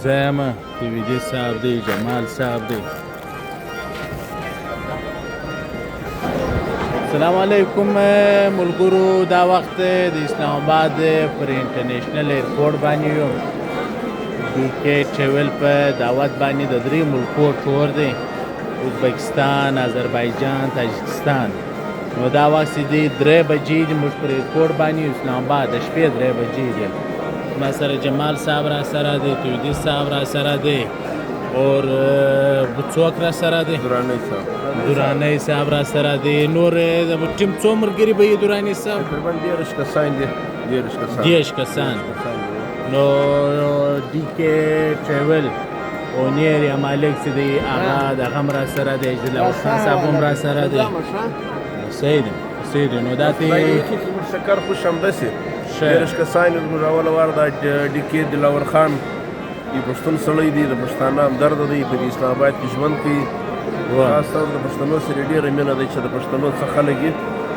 زم دیویدی صاحب دی جمال صاحب دی السلام علیکم ملګرو دا وخت د اسلام آباد پر انټرنیشنل ایرپورټ باندې یو بی کې ټریول په دعوت باندې د درې ملکو ټور دی ازبکستان آذربایجان تاجکستان نو دا وخت دی 3 بجې د موږ پر ایرپورټ باندې اسلام آباد د شپې 3 بجې دی ما سره جمال صاحب را سره دی تویدی صاحب را سره دی اور څوک را سره دی درانی صاحب را سره دی نور د ټیم څو ملګري به یې درانی صاحب تقریبا 10 کسان دي 10 کسان نو ډي کې ټریول او نیر یا مالک چې دی هغه دغه هم را سره دی اجدلا خان صاحب هم را سره دی سید نو دا ته شکر خوش همداسې 10 کسان زموږ اوله وار دا ډي کې دلاور خان د پښتون سړی دی د پښتانه همدرد دی په اسلام آباد کې ژوند کوي خاص طور د پښتنو سره ډېره مینه دی چې د پښتنو څخه خلک یې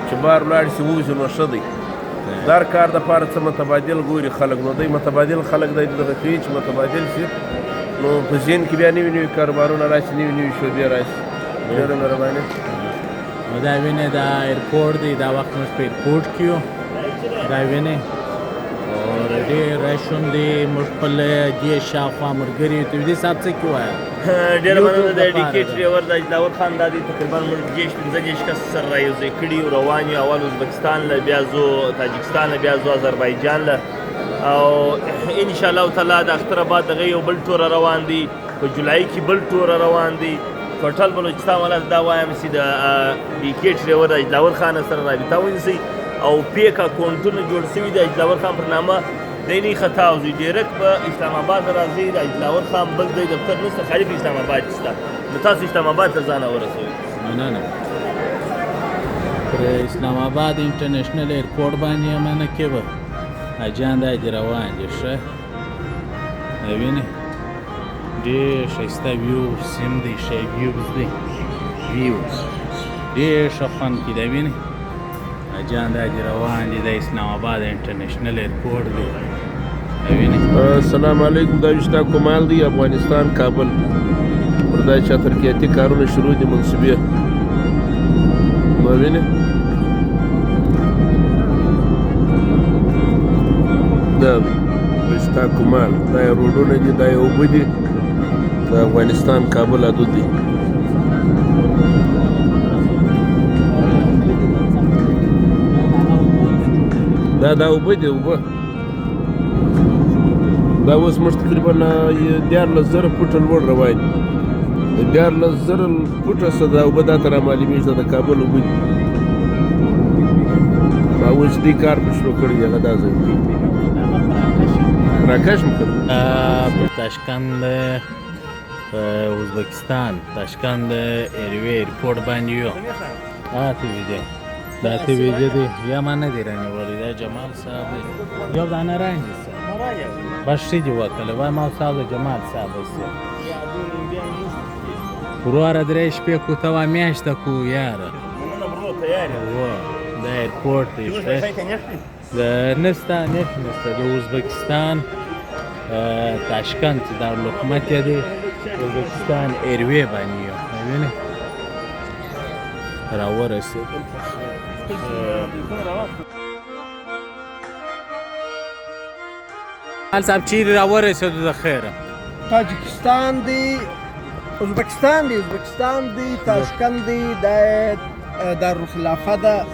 چې بار ولاړ شي ووځي نو ښه دی دا کار دپاره څه متبادل ګوري خلک نو دی متبادل خلک دی دغه کوي چې متبادل شي نو په ذهن کې بیا نوي نوي کاروبارونه راشي نوي نوي شعبې راشي ډېره مهرباني نو دا وینې دا ایرپورټ دی دا وخت موږ په ایرپورټ کې یو دا وینې اور ډېر راشون دی موږ خپل دې شاوخوا ملګري تویدي صاحب څه کې وایه ډېره مننه د ډي کې ډریور د اجدلاور خان دا دی تقریبا موږ 15 کس سره رايوځای کړي یو روان یو اول ازبکستان له بیا زو تاجکستان له بیا زو آذربایجان له او ان شاء الله تعالی د اختر آباد دغه یو بل ټور روان دی په جولای کې بل ټور روان دی ټوټل بلوچستان ولا دا وایم چې د ډي کې ډریور د اجدلاور خان سره رابطه ونیسي او پیک اکاونټونه جوړ شوي د اجدلاور خان پر نامه دی نه خطا او ډیرکټ په اسلام آباد راځي د اجدلاور خان بل دی دفتر نشته خالي په اسلام آباد کې شته نو تاسو اسلام آباد ته ځان ورسوئ نه پر اسلام آباد انټرنیشنل ایرپورټ باندې امانه کې به اجان دی روان دي ښه وینې ډېر ښایسته ویو سیم دی ښه ویوز دی ډېر ښه خوند کې دی وینې اجان دی روان دي د اسلام آباد انټرنیشنل ایرپورټ دی السلام علیکم دا وشتا کومال دی افغانستان کابل پر دا چا ترکیاتی کارونه شروع دي منصوبې نو وینې دا وشتا کومال دا روډونه دي دا اوبه دي د افغانستان کابل حدود دی دا اوبه دي اوبه دا اوس موږ تقریبا 11,000 فوټه لوړ روان دي 11,000 فوټه څه دا اوبه دا ته رامعلومېږي دا د کابل اوبه دي ما اوس دې کار په شروع کړی هغه دا ځای راکش مو کړ په تاشقند ازبکستان تاشقند ایرپورټ باندې یو ویدیو دا ته ویدیو دی یا ما نه دی رانیولی دا جمال صاحب دی یو دانه رانجي بس ښه دي وکړه وای ما صاحب جمال صاحب ورواره درې شپې کو ته وا میاشته کو یاره دا ایرپورټ دی د نسته د ازبکستان تاشقند چې دا حکومت یې دی ازبکستان ایروی باندې یو وینې راورسېدل صاحب چیرې راورسېدو د خیره تاجکستان دی ازبکستان دی تاشقند دی دا دارالخلافه ده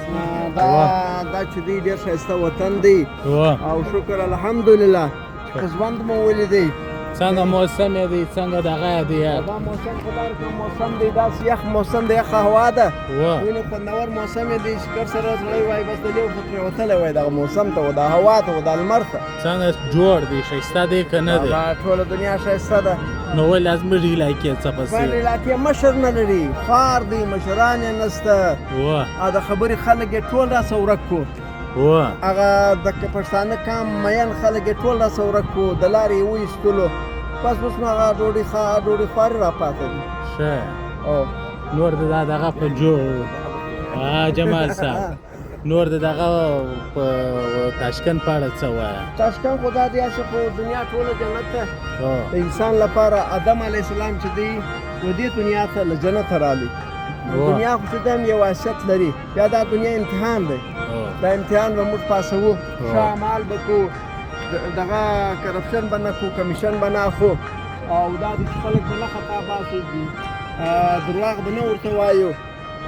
دا چې دی ډېر ښایسته وطن دی او شکر الحمدلله ژوند مو ولیدی څنګه موسم یې دی څنګه دغه دی دا موسم خدای موسم دی داسې یخ موسم دی یخه هوا ده ولې خوندور موسم یې دی شکر سره زړی وای بس د لیو خو ترې وتلی وای دغه موسم ته و د هوا ته و د لمر ته څنګه جوړ دی ښایسته دی که نه دی ټوله دنیا ښایسته ده نو ولې زموږ علاقې څه پسې علاقې مشر نه لري خوار دی مشران یې نشته او د خبرې خلک یې ټول راسه ورک کړو هغه د پښتانه کام مین خلک یې ټول راسه ورک کړو د لارې یې وایستلو بس نو هغه ډوډۍ خوارې راپاته دي ښه نور د دغه په جوړ جمال صاحب نور د دغه په تاشقند په اړه څه وایه؟ تاشقند خو دا دی چې په دنیا ټوله جنت ده. د انسان لپاره آدم علیه السلام چې دی و دې دنیا ته له جنته رالی. دنیا خو چې دی هم یو حیثیت لري. بیا دا دنیا امتحان دی. دا امتحان به موږ پاسوو. ښه اعمال به کوو، دغه کرپشن به نه کوو، کمیشن به نه اخلو، او دا دی چې خلک به نه خطا باسو دي، درواغ به نه ورته وایو،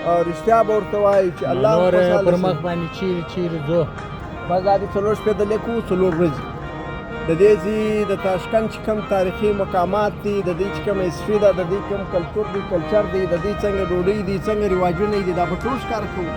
او رښتیا به ورته وایو چې الله نور پر مخ باندې چیرې ځو؟ بس دا د 4 شپې د لیکو 4 ورځې د دې ځای د تاشقند چې کوم تاریخي مقامات دي، د دې چې کوم هسټري ده، د دې کوم کلچر دی، د دې څنګه ډوډۍ دي، څنګه رواجونه دي، دا به ټول ښکاره کوو.